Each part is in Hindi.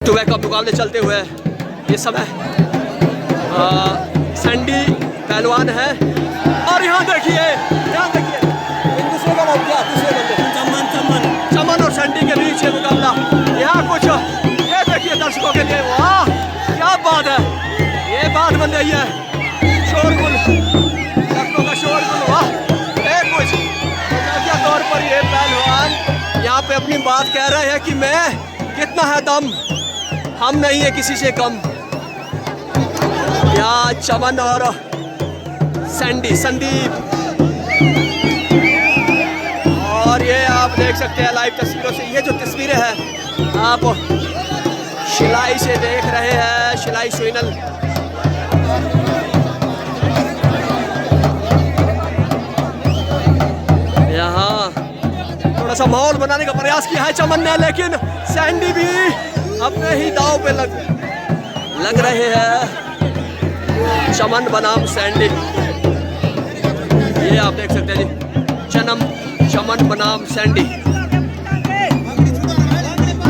सुबह का मुकाबले चलते हुए इस समय सैंडी पहलवान है और यहाँ देखिए एक दूसरे का नाम क्या चमन और सैंडी के बीच ये मुकाबला। यहाँ कुछ ये देखिए दर्शकों के लिए, वाह क्या बात है, ये बात बन रही है, शोरगुल दर्शकों का शोरगुल, वाह ये कुछ क्या तौर पर ये पहलवान यहाँ पे अपनी बात कह रहे हैं कि मैं कितना है दम, हम नहीं है किसी से कम। यहाँ चमन और संदीप, और ये आप देख सकते हैं लाइव तस्वीरों से, ये जो तस्वीरें हैं आप शिलाई से देख रहे हैं, शिलाई चैनल। यहाँ थोड़ा सा माहौल बनाने का प्रयास किया है चमन ने, लेकिन सैंडी भी अपने ही दाव पे लग रहे हैं। चमन बनाम सैंडी, ये आप देख सकते हैं जी, चमन बनाम सैंडी।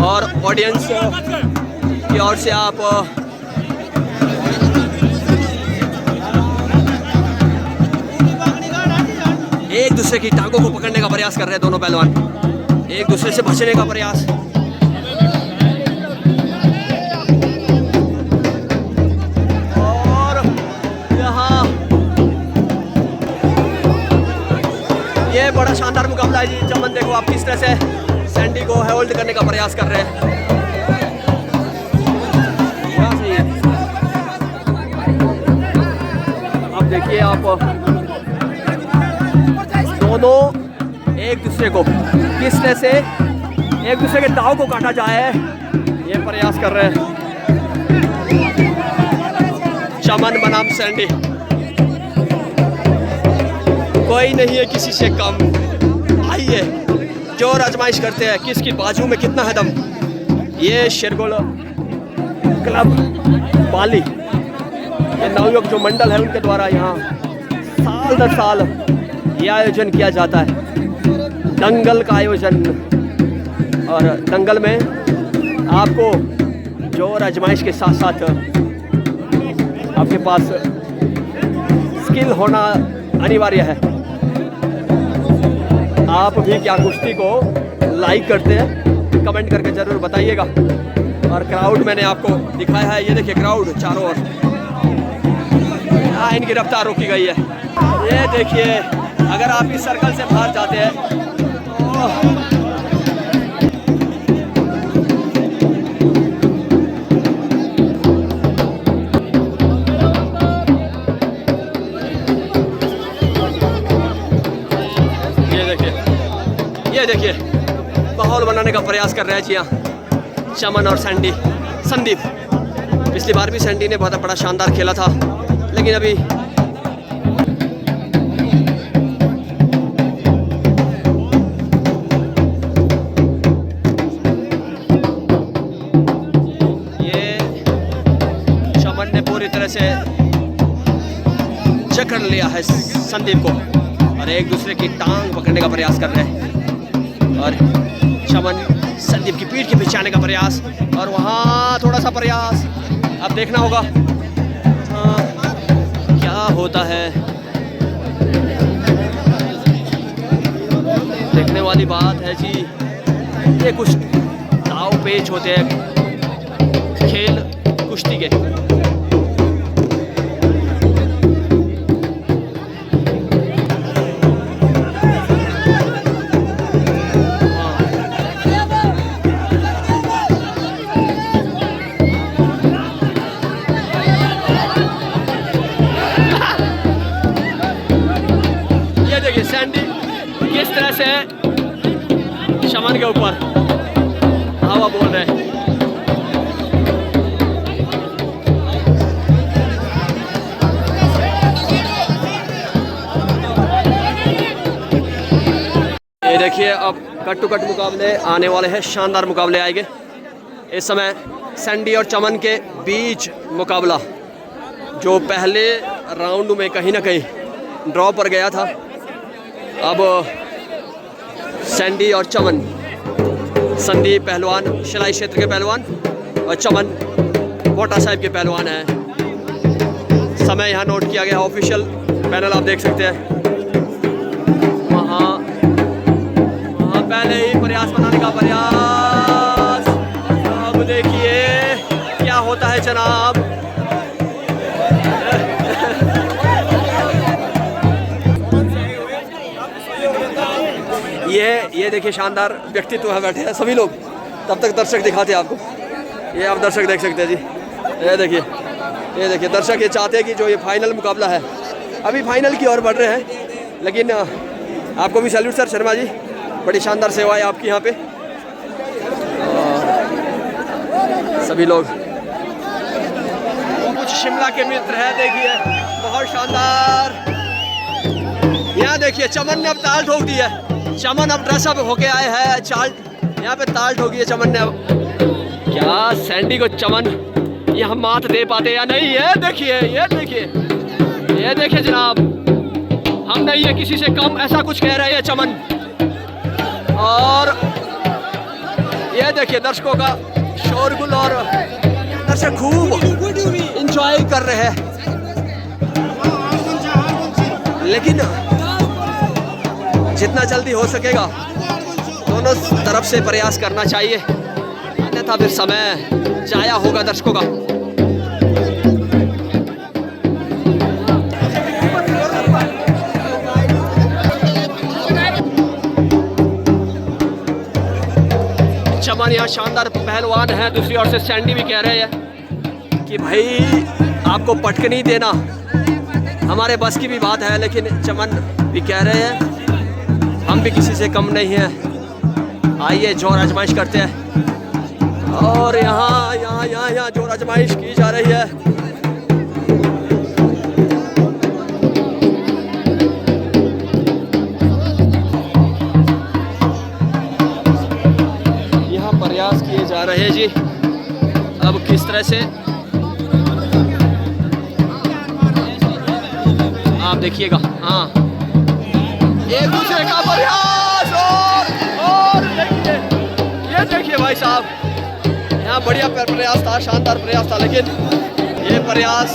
और ऑडियंस की ओर से आप एक दूसरे की टांगों को पकड़ने का प्रयास कर रहे हैं दोनों पहलवान, एक दूसरे से बचने का प्रयास। ये बड़ा शानदार मुकाबला है जी। चमन देखो आप किस तरह से सैंडी को होल्ड करने का प्रयास कर रहे हैं। अब देखिए आप दोनों एक दूसरे को किस तरह से एक दूसरे के दाव को काटा जाए, ये प्रयास कर रहे हैं चमन बनाम सैंडी। कोई नहीं है किसी से कम, आइए जोर आजमाइश करते हैं किसकी बाजू में कितना है दम। ये शेरगुल क्लब पाली, ये नवयुवक जो मंडल है उनके द्वारा यहाँ साल दर साल ये आयोजन किया जाता है, दंगल का आयोजन। और दंगल में आपको जोर आजमाइश के साथ साथ आपके पास स्किल होना अनिवार्य है। आप भी क्या कुश्ती को लाइक करते हैं, कमेंट करके ज़रूर बताइएगा। और क्राउड मैंने आपको दिखाया है, ये देखिए क्राउड चारों ओर, इनकी रफ्तार रोकी गई है। ये देखिए अगर आप इस सर्कल से बाहर जाते हैं ये देखिए माहौल बनाने का प्रयास कर रहे हैं जी यहाँ चमन और संदीप। पिछली बार भी सैंडी ने बहुत बड़ा शानदार खेला था, लेकिन अभी ये चमन ने पूरी तरह से जकड़ लिया है संदीप को और एक दूसरे की टांग पकड़ने का प्रयास कर रहे हैं। और चमन संदीप की पीठ के पीछे आने का प्रयास, और वहाँ थोड़ा सा प्रयास अब देखना होगा क्या होता है। देखने वाली बात है जी, ये कुछ दाव पेच होते हैं खेल कुश्ती के। किस तरह से चमन के ऊपर हवा बोल रहे हैं। ये देखिए अब कट टू कट मुकाबले आने वाले हैं, शानदार मुकाबले आएंगे। इस समय सैंडी और चमन के बीच मुकाबला जो पहले राउंड में कहीं ना कहीं ड्रॉ पर गया था, अब सैंडी और चमन, संदीप पहलवान शिलाई क्षेत्र के पहलवान और चमन कोटा साहिब के पहलवान हैं। समय यहाँ नोट किया गया, ऑफिशियल पैनल आप देख सकते हैं। वहाँ पहले ही प्रयास बनाने का प्रयास, अब देखिए क्या होता है जनाब। ये देखिए शानदार व्यक्तित्व है, बैठे हैं सभी लोग। तब तक दर्शक दिखाते हैं आपको, ये आप दर्शक देख सकते हैं जी। ये देखिए दर्शक ये चाहते हैं कि जो ये फाइनल मुकाबला है, अभी फाइनल की ओर बढ़ रहे हैं। लेकिन आपको भी सैल्यूट सर शर्मा जी, बड़ी शानदार सेवा है आपकी यहाँ पे। सभी लोग कुछ शिमला के मित्र हैं, देखिए बहुत शानदार। यहाँ देखिए चमन ने अब ताल ठोक दी है। चमन अब ड्रेसअप होके आए हैं, चाल यहाँ पे ताल ठोकी है चमन ने। अब क्या सैंडी को चमन यहाँ मात दे पाते या नहीं? ये देखिए जनाब, हम नहीं है किसी से कम, ऐसा कुछ कह रहे हैं चमन। और ये देखिए दर्शकों का शोरगुल, और दर्शक खूब इंजॉय कर रहे हैं। लेकिन जितना जल्दी हो सकेगा दोनों तरफ से प्रयास करना चाहिए, अन्यथा फिर समय जाया होगा दर्शकों का। चमन यहाँ शानदार पहलवान है। दूसरी ओर से सैंडी भी कह रहे हैं कि भाई आपको पटकनी देना हमारे बस की भी बात है। लेकिन चमन भी कह रहे हैं हम भी किसी से कम नहीं है, आइए जोर आजमाइश करते हैं। और यहाँ जोर आजमाइश की जा रही है। यहाँ प्रयास किए जा रहे हैं जी, अब किस तरह से आप देखिएगा। हाँ, एक दूसरे का प्रयास, और देखिए भाई साहब, यहाँ बढ़िया प्रयास था, शानदार प्रयास था। लेकिन ये प्रयास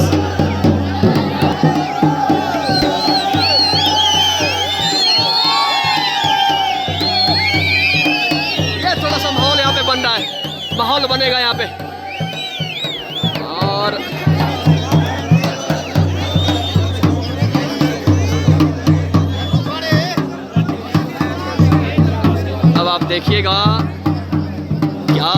ये थोड़ा सा माहौल यहाँ पे बन रहा है, माहौल बनेगा यहाँ पे। और आप देखिएगा क्या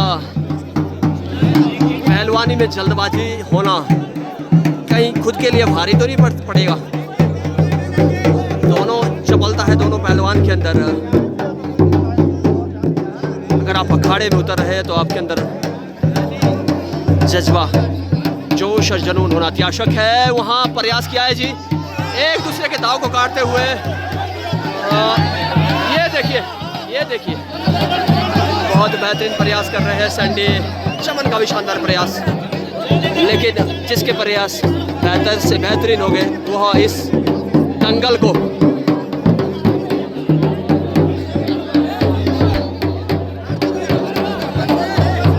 पहलवानी में जल्दबाजी होना कहीं खुद के लिए भारी तो नहीं पड़ेगा। दोनों चपलता है दोनों पहलवान के अंदर। अगर आप अखाड़े में उतर रहे हैं तो आपके अंदर जज्बा, जोश और जुनून होना अत्यावश्यक है। वहाँ प्रयास किया है जी, एक दूसरे के दाव को काटते हुए। ये देखिए बहुत बेहतरीन प्रयास कर रहे हैं सैंडी। चमन का भी शानदार प्रयास, लेकिन जिसके प्रयास बेहतर से बेहतरीन हो गए वह इस दंगल को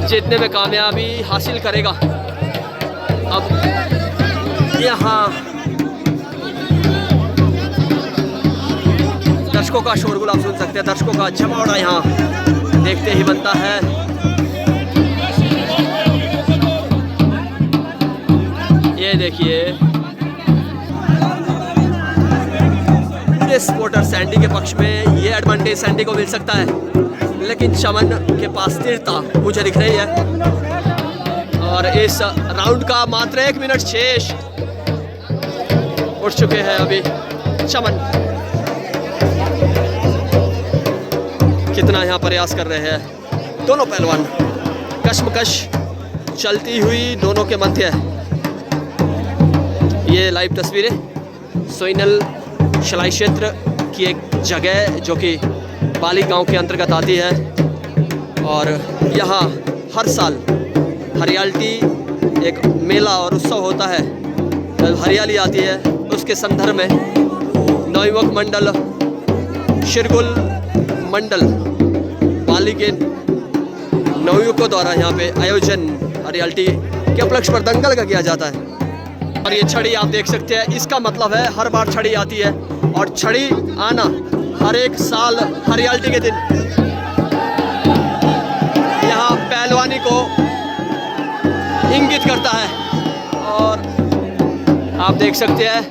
जीतने में कामयाबी हासिल करेगा। अब यहाँ दर्शकों का शोरगुल आप सुन सकते हैं, दर्शकों का जमावड़ा यहाँ देखते ही बनता है। ये देखिए पूरे सपोर्टर सैंडी के पक्ष में, ये एडवांटेज सैंडी को मिल सकता है। लेकिन चमन के पास स्थिरता मुझे दिख रही है। और इस राउंड का मात्र 1 मिनट शेष उठ चुके हैं अभी। चमन कितना यहाँ प्रयास कर रहे हैं दोनों पहलवान, कशमकश चलती हुई दोनों के मध्य। ये लाइव तस्वीरें सोइनल शलाई क्षेत्र की एक जगह जो कि बाली गांव के अंतर्गत आती है। और यहाँ हर साल हरियाली एक मेला और उत्सव होता है। हरियाली आती है उसके संदर्भ में नवयुवक मंडल शिरगुल मंडल पाली के नवयुवकों द्वारा यहाँ पे आयोजन हरियाल्टी के उपलक्ष्य पर दंगल का किया जाता है। और ये छड़ी आप देख सकते हैं, इसका मतलब है हर बार छड़ी आती है और छड़ी आना हर एक साल हरियाल्टी के दिन यहाँ पहलवानी को इंगित करता है। और आप देख सकते हैं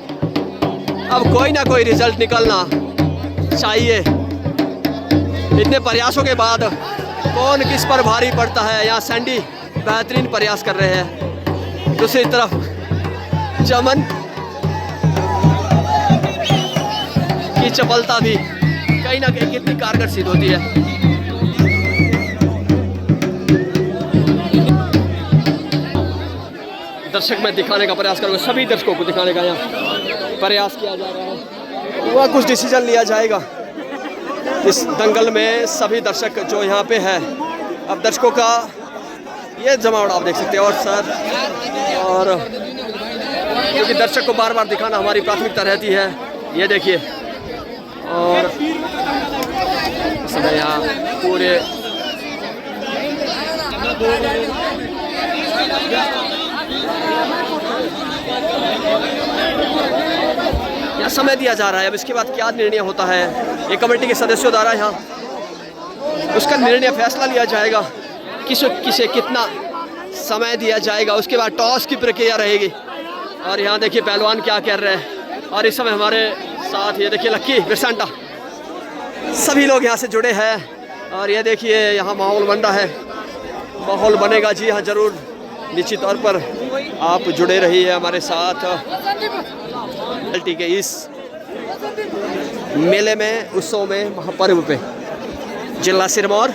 अब कोई ना कोई रिजल्ट निकलना चाहिए। इतने प्रयासों के बाद कौन किस पर भारी पड़ता है। यहाँ सैंडी बेहतरीन प्रयास कर रहे हैं, दूसरी तरफ चमन की चपलता भी कहीं ना कहीं कितनी कारगर सिद्ध होती है। दर्शक में दिखाने का प्रयास करूंगा, सभी दर्शकों को दिखाने का यहाँ प्रयास किया जा रहा है। वह कुछ डिसीजन लिया जाएगा इस दंगल में। सभी दर्शक जो यहाँ पे है, अब दर्शकों का ये जमावड़ा आप देख सकते हैं। और सर, और क्योंकि दर्शक को बार बार दिखाना हमारी प्राथमिकता रहती है, ये देखिए। और समय यहाँ पूरे यहाँ समय दिया जा रहा है। अब इसके बाद क्या निर्णय होता है ये कमेटी के सदस्यों द्वारा यहाँ उसका निर्णय फैसला लिया जाएगा, किसे कितना समय दिया जाएगा। उसके बाद टॉस की प्रक्रिया रहेगी। और यहाँ देखिए पहलवान क्या कर रहे हैं। और इस समय हमारे साथ ये देखिए लक्की बिरसांटा, सभी लोग यहाँ से जुड़े हैं। और ये देखिए यहाँ माहौल बन रहा है, माहौल बनेगा जी हाँ ज़रूर, निश्चित तौर पर आप जुड़े रहिए हमारे साथ हरियाल्टी के इस मेले में, उत्सव में, महापर्व पे। जिला सिरमौर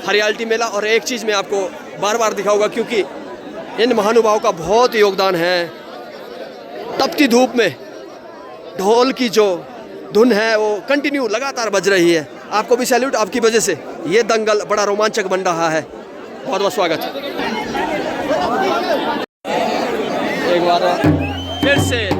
हरियाल्टी मेला। और एक चीज़ मैं आपको बार बार दिखाऊंगा क्योंकि इन महानुभावों का बहुत योगदान है। तपती धूप में ढोल की जो धुन है वो कंटिन्यू लगातार बज रही है। आपको भी सैल्यूट, आपकी वजह से ये दंगल बड़ा रोमांचक बन रहा है। बहुत बहुत स्वागत। एक बार फिर से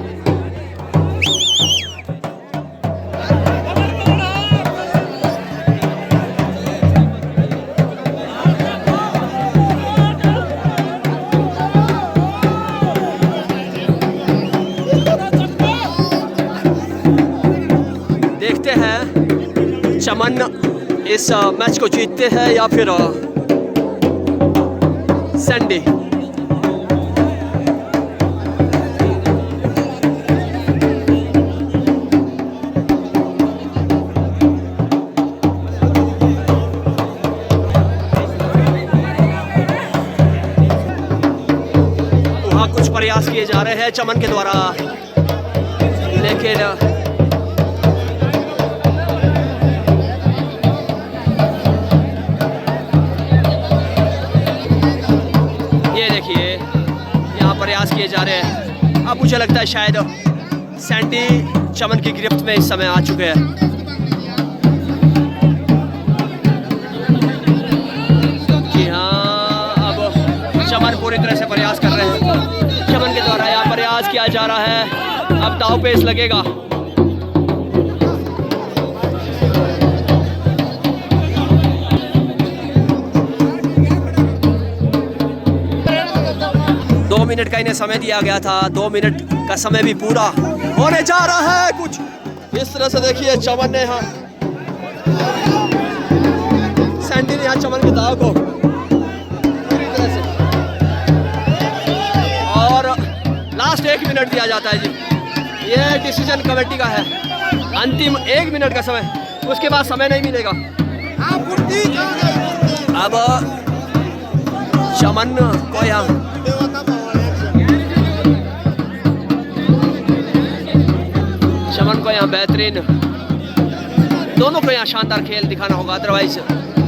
देखते हैं चमन इस मैच को जीतते हैं या फिर सैंडी। वहाँ कुछ प्रयास किए जा रहे हैं चमन के द्वारा, लेकिन प्रयास किए जा रहे हैं। अब मुझे लगता है शायद सैंडी चमन की गिरफ्त में इस समय आ चुके हैं। जी हाँ, अब चमन पूरी तरह से प्रयास कर रहे हैं। चमन के द्वारा यहाँ प्रयास किया जा रहा है। अब दाव पेच लगेगा। मिनट का इन्हें समय दिया गया था, 2 मिनट का समय भी पूरा होने जा रहा है। कुछ इस तरह से देखिए चमन ने यहाँ, सैंडी ने यहाँ चमन के दाव को पूरी तरह से, और लास्ट 1 मिनट दिया जाता है जी। ये डिसीजन कमेटी का है, अंतिम 1 मिनट का समय, उसके बाद समय नहीं मिलेगा। अब चमन को यहाँ यहाँ बेहतरीन, दोनों को यहाँ शानदार खेल दिखाना होगा, अदरवाइज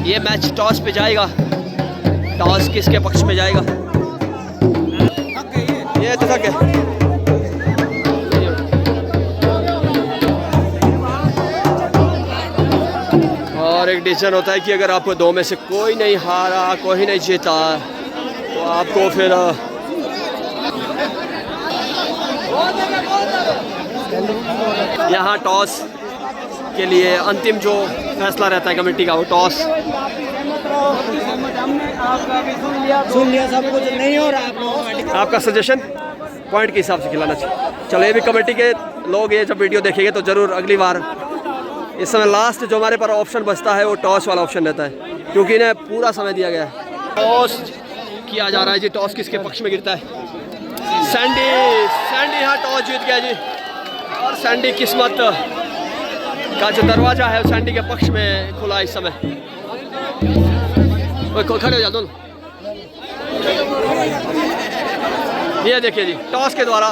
ये मैच टॉस पे जाएगा। टॉस किसके पक्ष में जाएगा? ये तो थक है। और एक डिसीजन होता है कि अगर आपको 2 में से कोई नहीं हारा, कोई नहीं जीता, तो आपको फिर यहाँ टॉस के लिए अंतिम जो फैसला रहता है कमेटी का, वो टॉस हमने आपका भी सुन लिया सब कुछ नहीं हो रहा आप लोगों का। आपका सजेशन पॉइंट के हिसाब से खिलाना चाहिए। चलो ये भी कमेटी के लोग ये जब वीडियो देखेंगे तो ज़रूर अगली बार। इस समय लास्ट जो हमारे पास ऑप्शन बचता है वो टॉस वाला ऑप्शन रहता है, क्योंकि इन्हें पूरा समय दिया गया है। टॉस किया जा रहा है जी, टॉस किसके पक्ष में गिरता है? सैंडी यहाँ टॉस जीत गया जी, और सैंडी किस्मत का जो दरवाजा है सैंडी के पक्ष में खुला इस समय। खड़े हो जाओ दोनों। ये देखिए जी, टॉस के द्वारा